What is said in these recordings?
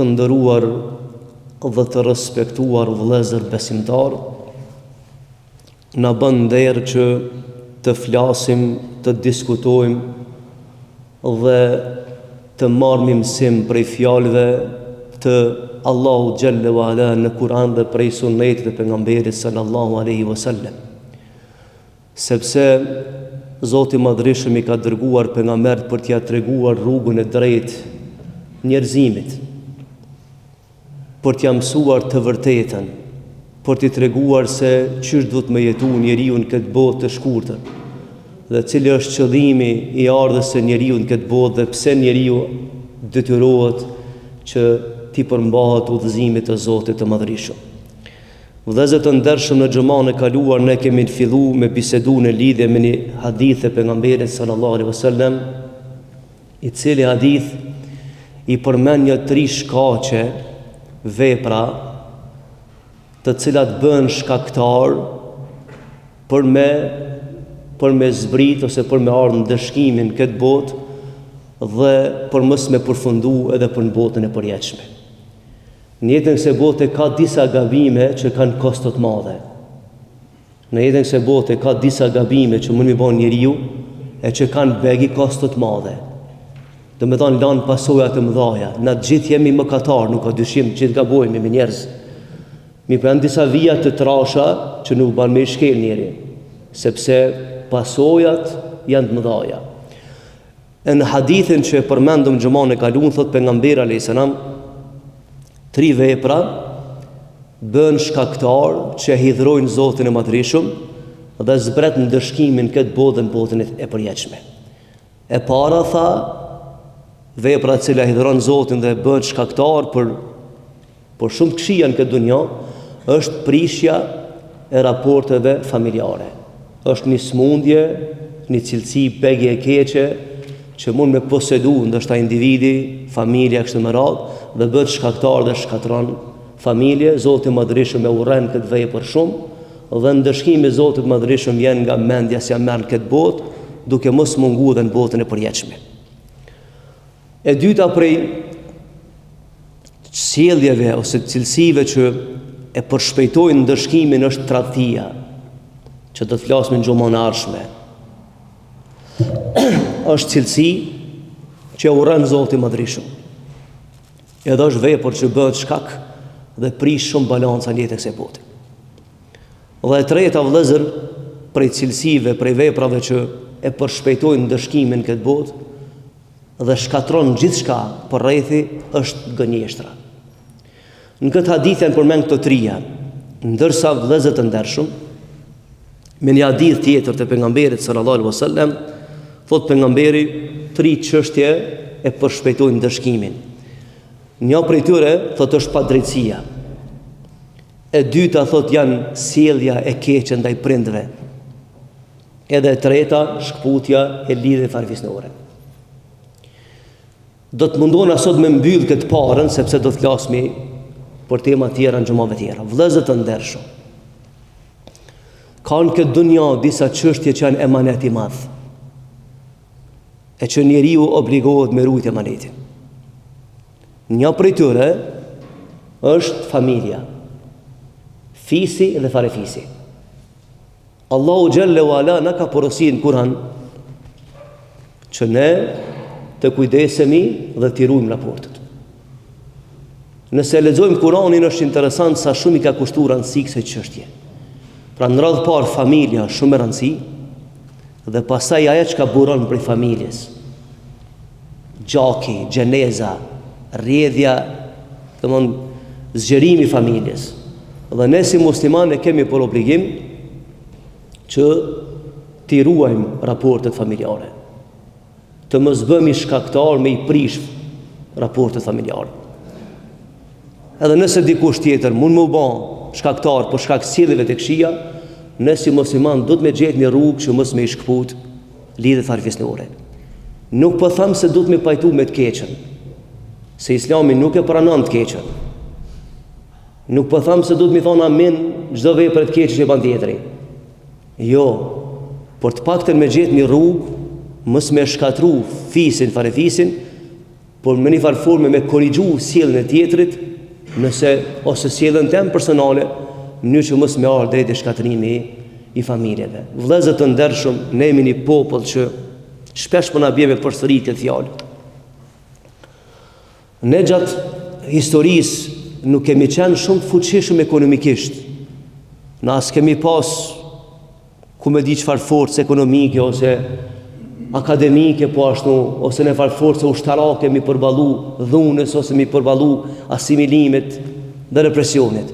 Të nderuar dhe të respektuar vëllezër besimtar, na bën nder që të flasim, të diskutojmë dhe të marrim mësim prej fjalëve të Allahu xhalla wa ala në Kur'an dhe prej sunetit të pejgamberit sallallahu alaihi wasallam. Sepse Zoti i Madhërisht i ka dërguar pejgambert për t'ia treguar rrugën e drejtë njerëzimit, për t'ia mësuar të vërtetën, për t'i treguar se çish duhet me jetu njeriu në këtë botë të shkurtër, dhe cili është qëllimi i ardhës së njeriu në këtë botë dhe pse njeriu detyrohet që t'i përmbahet udhëzimit të Zotit të Madhërisht. Vëllezër të ndershëm, në xhuman e kaluar ne kemi filluar me bisedu në lidhje me një hadith e pejgamberit sallallahu alaihi wasallam, i cili hadith i përmend një 3 shkaqe vepra të cilat bën shkaktar për me zbrit ose për me ardhur në dëshkimin këtë botë dhe për mos me përfundu edhe për në botën e përjetshme. Në jetën kësaj bote ka disa gabime që kanë kosto të mëdha. Në jetën kësaj bote ka disa gabime që mund të bëjë njeriu e që kanë begi kosto të mëdha. Do me thonë lanë pasoja të mëdhaja. Na gjithë jemi mëkatar, nuk ka dyshim, gjithë gabojmë me njerëz. Mi janë disa vija të trasha që nuk ban me shkel njeri, sepse pasojat janë të mëdhaja. Në hadithin që përmendëm xhuman e kaluar, thot pejgamberi alayhis salam, 3 vepra bën shkaktar që hidhrojnë Zotin e Madhërisht dhe zbret në dëshkimin këtë botë në botën e përjetshme. E para tha, vepra e cila hidhron Zotin dhe bën shkaktar për shumë këshia në këtë dunjë, është prishja e raporteve familjare. Është një smundje, një cilësi begje e keqe që mund me posedu ndoshta individi, familja kështu me radhë, dhe bëhet shkaktar dhe shkatron familje. Zoti i Madhërisht me urren këtë vepër shumë dhe ndëshkimi i Zotit të Madhërisht vjen nga mendja se merr në këtë botë, duke mos munguar dhe në botën e përjetshme. E dyta prej sjelljeve ose cilësive që e përshpejtojnë ndëshkimin është tradhtia, që do të flasim në xhumën e ardhshme. Është cilësi që urren Zoti i Madhërisht. Edhe është vepër që bëhet shkak dhe prish shumë balanca në jetën e kësaj bote. Dhe e treta, vëllezër, prej cilësive, prej veprave që e përshpejtojnë ndëshkimin këtë botë dhe shkatron gjithçka përreth, është gënjeshtra. Në këtë hadith janë përmend këto 3, ndërsa vëllezër të ndershëm, me një hadith tjetër të pejgamberit sallallahu alaihi wasallam, thot pejgamberi 3 çështje e përshpejtojnë ndëshkimin. Një prej tyre thot është padrejtësia. E dyta thot janë sjellja e keqe ndaj prindve. Edhe e treta shkputja e lidhjeve farefisnore. Do të mundona sot me mbyll këtë parën, sepse do të flasmi për tema tjera në xhumave tjera. Vëllezër të ndershëm, ka në këtë dunja disa çështje që janë emanet i madh, e që njeriu obligohet me rujt emanetin. Një prej tyre është familja, fisi dhe farefisi. Allahu xhalla wa ala na ka porositur në Kur'an që ne të kujdesemi dhe të ruajmë raportet. Nëse lexojmë Kur'anin, është interesant sa shumë i ka kushtuar rëndësi kësaj çështje. Pra në radhë parë familja shumë e rëndësi, dhe pastaj ajo që ka buron prej familjes. Gjaki, gjeneza, rrjedhja, zgjerimi i familjes. Dhe ne si muslimanë kemi për obligim që t'i ruajmë raportet familjare, të mos bëhemi shkaktar me i prish raportet familjare. Edhe nëse dikush tjetër mund më bë shkaktar për shkak sjelljeve të këqija, ne si musliman do të me gjetë një rrugë që mos me i shkput lidhjet farefisnore. Nuk po them se do të me pajtu me të keqen, se Islami nuk e pranon të keqen. Nuk po them se do të mi thonë amin çdo vepër të keqe që bën tjetri. Jo, por të paktën me gjetë një rrugë, mos me shkatru fisin, farefisin, por me një farë forme me korrigju sjelljen e tjetrit, ose sjelljen tëm personale, në mënyrë që mos më ardh drejt shkatërimi i familjeve. Vëllezër të ndershëm, ne jemi një popull që shpesh po na bie me përsëritje fjalë. Ne gjatë historisë nuk kemi qenë shumë të fuqishëm ekonomikisht. Na as kemi pas ku me di çfarë forcë ekonomike ose akademike, po ashtu, ose në farë forcë ushtarake mi përballu dhunës ose mi përballu asimilimit dhe represionit.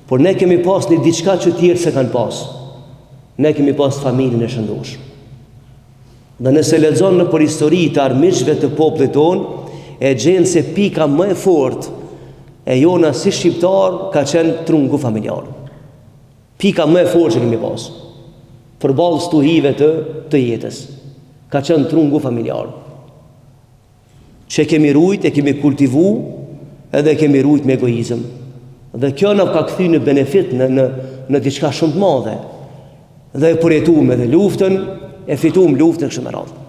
Por ne kemi pas një diçka që tjerë se kanë pas. Ne kemi pas familjen e shëndoshëm. Dhe nëse lexon në për histori të armiqve të popullit tonë, e gjen se pika më e fortë e jona si shqiptar ka qenë trungu familjar. Pika më e fortë që kemi pas përballë stuhive të jetës ka qenë trungu familjar. Që kemi rujt, e kemi kultivu, edhe kemi rujt me egoizëm. Dhe kjo na ka kthy në benefit në diçka shumë të madhe. Dhe e përjetuam edhe luftën, e fituam luftën kështu me radhë.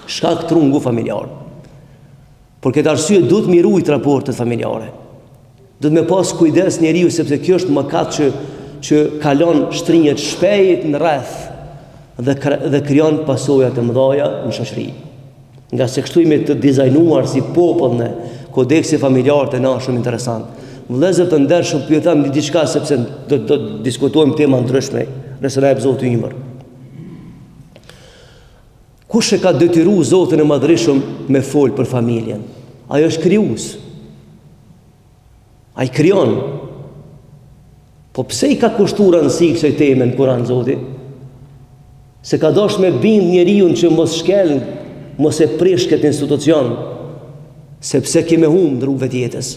Shkak trungu familjar. Por këtë arsye duhet mi rujt raportet familjare. Duhet me pas kujdes njeriu, sepse kjo është mëkat që kalon shtrinjet shpejt në rreth dhe krijon pasojat e mëdha në shoqëri. Nga se kështu jemi të dizajnuar si popull në kodeksi familjar të na shumë interesant. Vëllezër të ndershëm, po ju them diçka sepse do diskutojmë tema ndryshme, nëse na jep Zoti ymër. Kush e ka detyruar Zotin e Madhërisëm me fol për familjen? Ai është krijues. Ai krijon. Po pse i ka kushtuar rëndësi kësaj teme në Kur'an Zoti? Se ka dosh me bind njeriu që mos shkel, mos e prish këtë institucion, sepse kemi humbur rrugëve të jetës.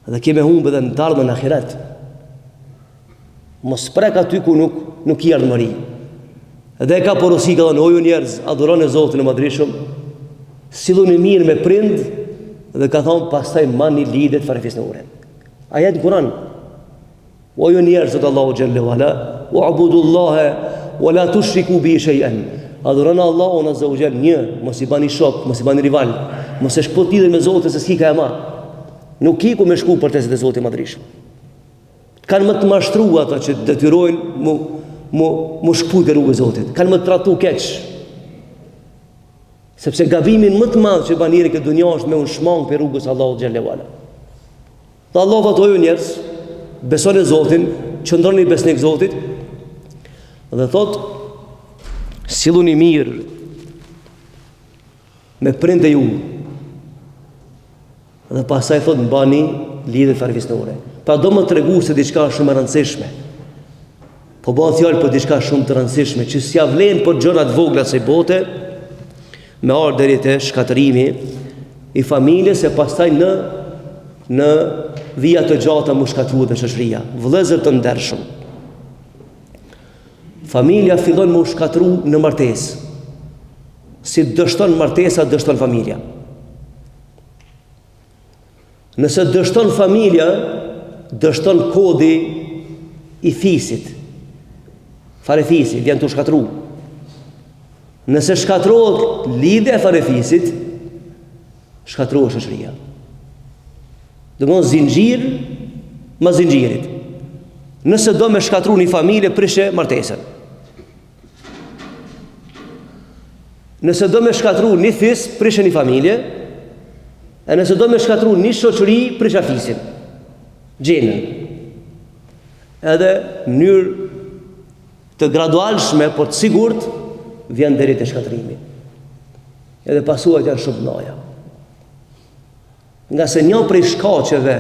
Dhe kemi humbur edhe në të ardhmen ahiret. Mos prek aty ku nuk i ardhmëri. Dhe ka porosi ka thënë, o ju njerëz, adhuroni Zotin e Madhërisëm, silluni mirë me prind, dhe ka thonë pastaj mani lidhje të farefisnore. Ajet në Kur'an. O ju njerëz, zot Allahu xhallahu ala, wa'budullaha wa la tushriku bi shay'an. Adhuroni Allahun azza wa jall një, mos i bani shok, mos i bani rival, mos e shkput lidhjen me Zotin se s'ki ka e marr. Nuk ki ku me shku për tesit e Zotit e Madhërisëm. Kanë më të mashtruar ata që detyrojnë mu shkput e rrugë e Zotit. Kanë më të tratu keq. Sepse gabimin më të madh që ban njeri këtë dunja është me unë shmang për rrugës Allahu xhallahu ala. Dhe Allah vatoju njerëz, besoni Zotin, qëndroni besnik Zotit, dhe thot, silluni mirë me prindë ju. Dhe pasaj thot në bani lidhje farefisnore. Pra do më tregu se diçka shumë e rëndësishme. Po bëhet fjalë për diçka shumë të rëndësishme, që s'ja vlen për gjërat vogla se bote, me ardhur deri te shkatërimi i familjes e pastaj në vija të gjata mu shkatruhet dhe shoqëria. Vëllezër të ndershëm, familja fillon me u shkatru në martesë. Si dështon martesa, dështon familja. Nëse dështon familja, dështon kodi i fisit. Farefisi vjen të shkatru. Nëse shkatrohet lidhja e farefisit, shkatrohet shoqëria. Domthon zinxhir ma zinxhirit. Nëse do me shkatru një familje, prishe martesën. Nëse do me shkatru një fis, prishe një familje. E nëse do me shkatru një shoqëri, prisha fisin. Gjenën. Edhe mënyrë të gradualshme, por të sigurt, vjen deri te shkatrimi. Edhe pasuajt janë shumë mëdha. Nga se një prej shkaqeve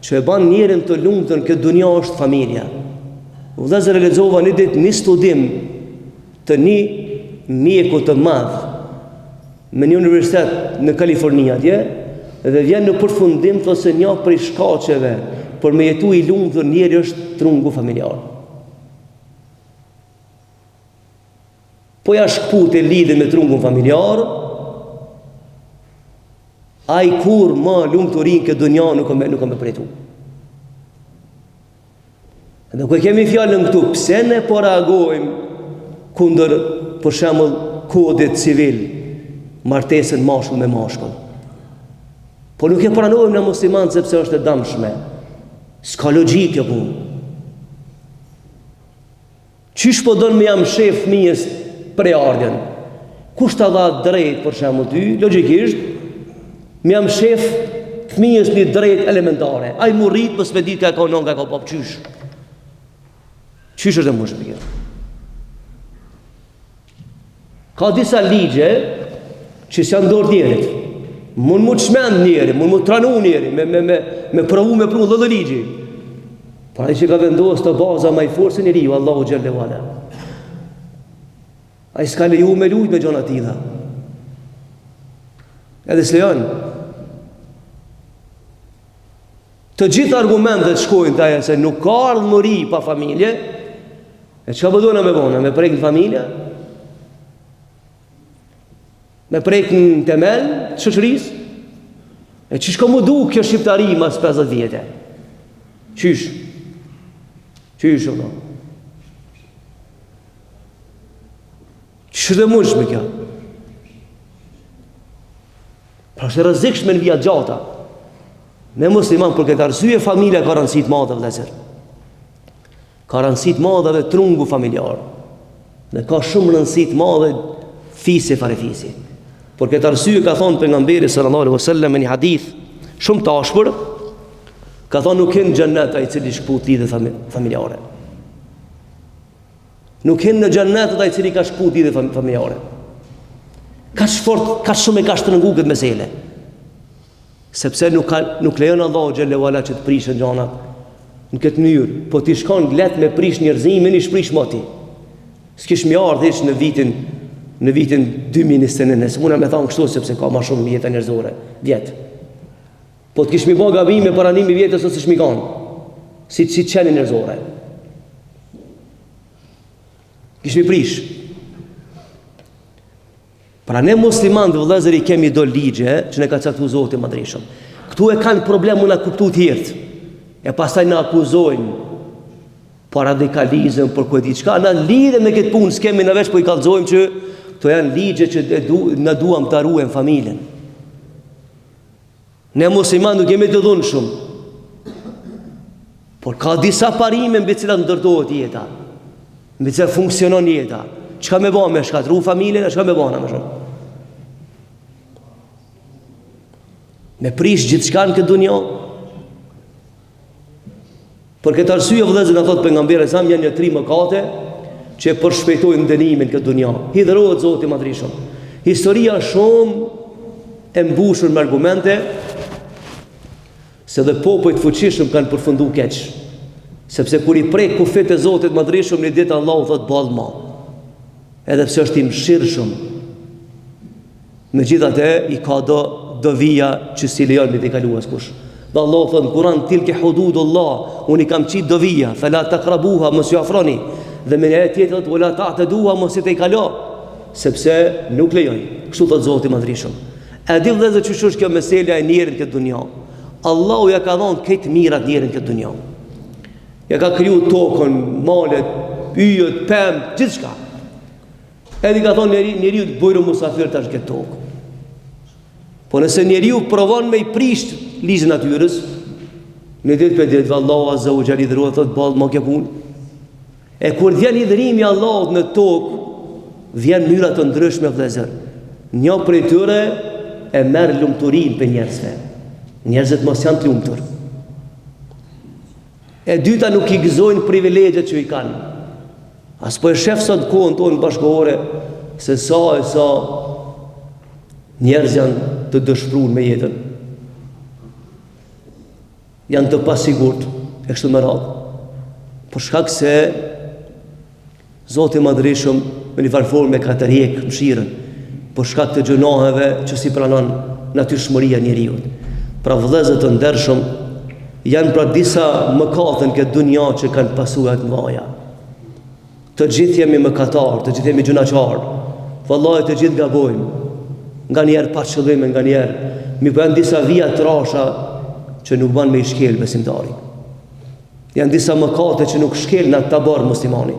që e ban njerin të lumtën këtë dunja është familja. Vëllezër, lexova një ditë një studim të një mjeku të madh me një universitet në Kaliforni atje, dhe vjen në përfundim thotë se një prej shkaqeve për me jetu i lumtur njeri është trungu familjar. Po ja shkput e lidhe me trungun familjar, ai kur ma lumturin këtë dunja nuk e me përjetu. Dhe ku kemi fjallën këtu, pse ne po reagojmë kundër për shembull kodit civil, martesën mashkull me mashkull. Po nuk e pranojmë në musliman sepse është e damshme. S'ka logjik kjo punë. Qysh po don me jam shef fëmijës preardhjen? Kush ta dha drejt për shembull ty? Logjikisht, me jam shef fëmijës një drejt elementare. Ai mu rrit mos me ditë ka non ka pap qysh. Qysh është e mundshme kjo? Ka disa ligje që s'janë dorë njerit. Mund të shmend njeri, mund të tranu njeri, me provu me prunë dhe ligji. Pra ai që ka vendosur të baza më i fortë se njeriu, Allahu xhallahu ala. Ai s'ka leju me lujt me gjona tilla. Edhe s'lejon. Të gjithë argumentet shkojnë të aja se nuk ka ardhmëri pa familje. E çka po duana me bona? Me prek në familje? Me prek në temel të shoqërisë? E çish ka mu du kjo shqiptari mas 50 vjetë? Qysh? Qysh o? Qysh dhe mundshme kjo? Pra është e rrezikshme në vija gjata. Ne musliman për këtë arsye familja ka rëndësi të madhe vëllezër. Ka rëndësi të madhe dhe trungu familjar. Dhe ka shumë rëndësi të madhe fisi fare fisi. Për këtë arsye ka thonë pejgamberi sallallahu alaihi wasallam në një hadith shumë të ashpër, ka thonë nuk hin në xhennet ai i cili shkput lidhje familjare. Nuk hin në xhennet ai i cili ka shkput lidhje familjare. Ka shfort, ka shumë e ka shtrëngu këtë mesele. Sepse nuk lejon Allahu xhallahu ala që të prishën gjanat në këtë mënyrë, po ti shkon let me prish njerëzimin, i shprish moti. S'kish më ardhish në vitin 2021, se muna me thonë kështu sepse ka ma shumë vjeta njerëzore, vjetë. Po të kish mi bo gabime paranimi vjetës ose shmikon, si qeni njerëzore. Kish mi prish. Pra ne musliman dhe vëllezëri kemi do ligje që ne ka caktu Zoti madhreshëm. Këtu e kanë problem na kuptu tjertë. E pastaj na akuzojnë për radikalizëm, për ku e di çka. Na lidhe me këtë punë, s'kemi në veç po i kallëzojmë që këto janë ligje që na duam ta ruajmë familjen. Ne musliman nuk jemi të dhunë shumë. Por ka disa parime mbi cilat ndërtohet jeta. Mbi cilat funksionon jeta. Çka me bëjmë me shkatru familjen, çka me bëna më shumë? Me prish gjithçka në këtë dunjë. Për këtë arsye vëllezër na thot pejgamberi sa janë 3 mëkate që përshpejtojnë dënimin këtë dunjë. Hidhrohet Zoti madhreshëm. Historia shumë e mbushur me argumente se dhe popujt fuqishëm kanë përfunduar keq. Sepse kur i prek kufit e Zotit madhreshëm në ditë Allahu thot ballma. Edhe pse është i mëshirshëm, megjithatë i ka do vija që si lejon me të kaluar kush. Dhe Allah thot në Kur'an tilke hududullah, unë i kam qit do vija, fala taqrabuha mos ju afroni. Dhe me një ajet tjetër thot wala ta'taduha mos i të kalo, sepse nuk lejoj. Kështu thot Zoti madhreshëm. A di vëllezër çush është kjo mesela e njerit këtë dunjë? Allahu ja ka dhënë këtë mirat njerit këtë dunjë. Ja ka kriju tokën, malet, yjet, pemë, gjithçka. Edhe ka thonë njeriu të bujë musafir tash këtë tokë. Po nëse njeriu provon me i prisht ligjin natyrës, në ditë për ditë Allahu azza wa jalla dhrohet thot ball më ke punë. E kur vjen hidhrimi i Allahut në tokë, vjen mënyra të ndryshme vëllezër. Një prej tyre e merr lumturinë për njerëzve. Njerëzit mos janë të lumtur. E dyta nuk i gëzojnë privilegjet që i kanë. As po e shef sot kohën tonë bashkëkohore se sa njerëz janë të dëshpëruar me jetën. Janë të pasigurt e kështu me radhë. Për shkak se Zoti madhreshëm me një farë ka të rjek mëshirën, për shkak të gjunaheve që si pranon natyrshmëria e njeriu. Pra vëllezër të ndershëm, janë pra disa mëkate në këtë dunjë që kanë pasuar të mëdha. Të gjithë jemi mëkatar, të gjithë jemi gjunaqar. Vallahi të gjithë gabojmë. Nganjëherë pa qëllim, nganjëherë mi bën disa vija trasha që nuk bën me i shkel besimtari. Janë disa mëkate që nuk shkel në ta bërë muslimani.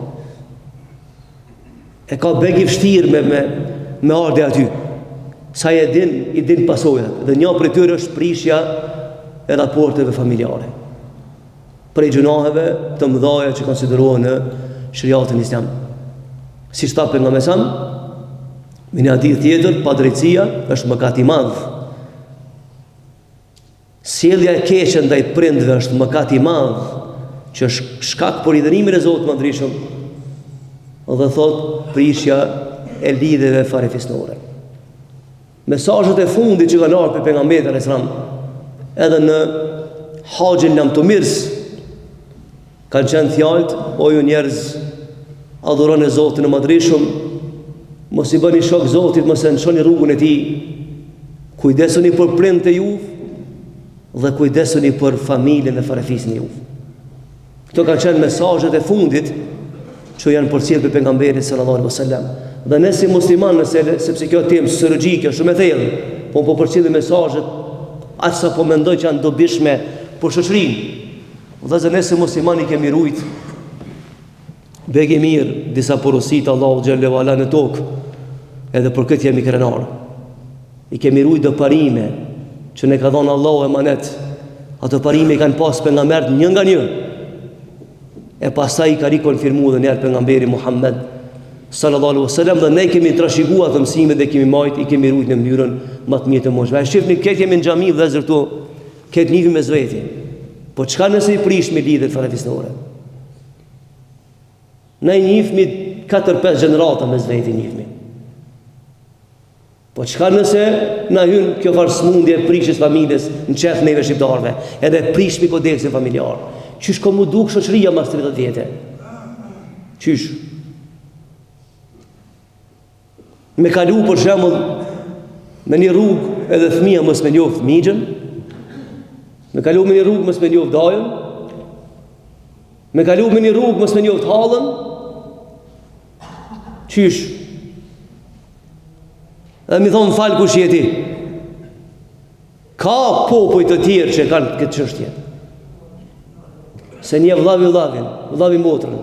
E ka begi vështirë me ardhe aty. sa i din pasojat. Dhe një prej tyre është prishja e raporteve familjare, prej gjunaheve të mëdhaja që konsiderohen në shariatin islam. Si shta pejgamberi sa, me një hadith tjetër, padrejtësia është mëkat i madh. Sjellja e keqe ndaj prindve është mëkat i madh, që është shkak për idhërimin e Zotit Madhreshëm, dhe thot prishja e lidhjeve farefisnore. Mesazhet e fundit që kanë ardhur për pejgamberin alayhis salam, edhe në haxhin lamtomirs, kanë qenë fjalët: o ju njerëz, adhuroni Zotin e Madhreshëm, mos i bëni shok Zotit, mos e nçoni rrugën e tij, kujdesuni për prindët e juve dhe kujdesuni për familjen e farefisën e juve. Këto kanë qenë mesazhet e fundit që janë përcjellë për pejgamberin sallallahu alaihi wasallam. Dhe ne si musliman, sepse kjo temë sociologjike shumë e thellë, po përcjellë mesazhet aq sa po mendoj që janë dobishme për shoqërinë. Dhe ne si musliman i kemi rujt bege mirë disa porositë Allahu xhallahu ala në tokë, edhe për këtë jemi krenar. I kemi rujt do parime që ne ka dhënë Allahu emanet. Ato parime i kanë pas pejgamberët një nga një. E pastaj i ka rikonfirmuar dhe njerë pejgamberi Muhammed sallallahu alaihi wasallam, dhe ne kemi trashëguar ato mësime dhe kemi marrë, i kemi ruajtur në mënyrën më të mirë të mundshme. Shifni, këtë jemi në xhami dhe zërtu, këtë nivi me zveti. Po çka nëse i prish me lidhjet farefisnore? Ne njihmi 4-5 gjenerata me zveti njihmi. Po çka nëse na hyn kjo farsmundje prishjes familjes në çef neve shqiptarëve, edhe prishmi kodeksin familjar. Qysh ka mu duk shoqëria mas 30 vjetë? Qysh? Me kalu për shembull me një rrugë edhe fëmia mos me njoft migjën, me kalu me një rrugë mos me njoft dajën, me kalu me një rrugë mos me njoft hallën. Qysh? Dhe mi thonë falë kush jeti. Ka popoj të tjerë që kanë këtë çështje. Se një vllavi motrën.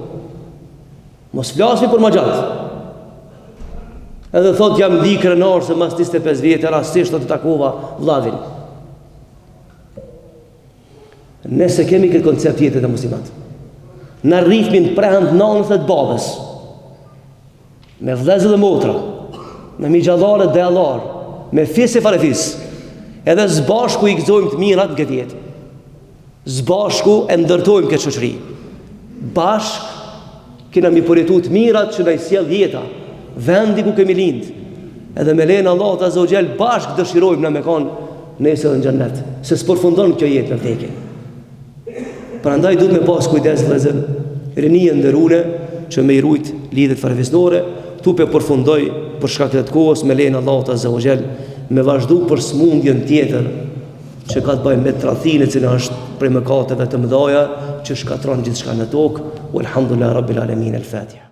Mos flasmi për ma gjatë. Edhe thot jam di krenar se mas 25 vjetë rastisht të takova vllavin. Nëse kemi këtë koncept jetët e muslimat, në rrifmin prehend nanës dhe të babës, me vëllezër dhe motra, me migjallarë dhe allarë, me fisë e farefis, edhe zbashku i gëzojmë të mirat në këtë jetë. Zbashku e ndërtojmë këtë shoqëri. Bashk kena mi përjetu të mirat që na i sjell jeta, vendi ku kemi lind. Edhe me lejnë Allahut azza wa jall bashk dëshirojmë na me kanë nesër në xhennet, se s'përfundon kjo jetë në vdekje. Prandaj duhet me pas kujdes vëllezër, rinia nderune që me i rujt lidhet farefisnore, tu pe përfundoj për shkak të kohës me lejnë Allahut azza wa jall me vazhdu për smundjen tjetër që ka të bëjë me tradhtinë, e cila është prej mëkateve të mëdha që shkatron gjithçka në tokë. Walhamdulillah rabbil alamin. Al-Fatiha.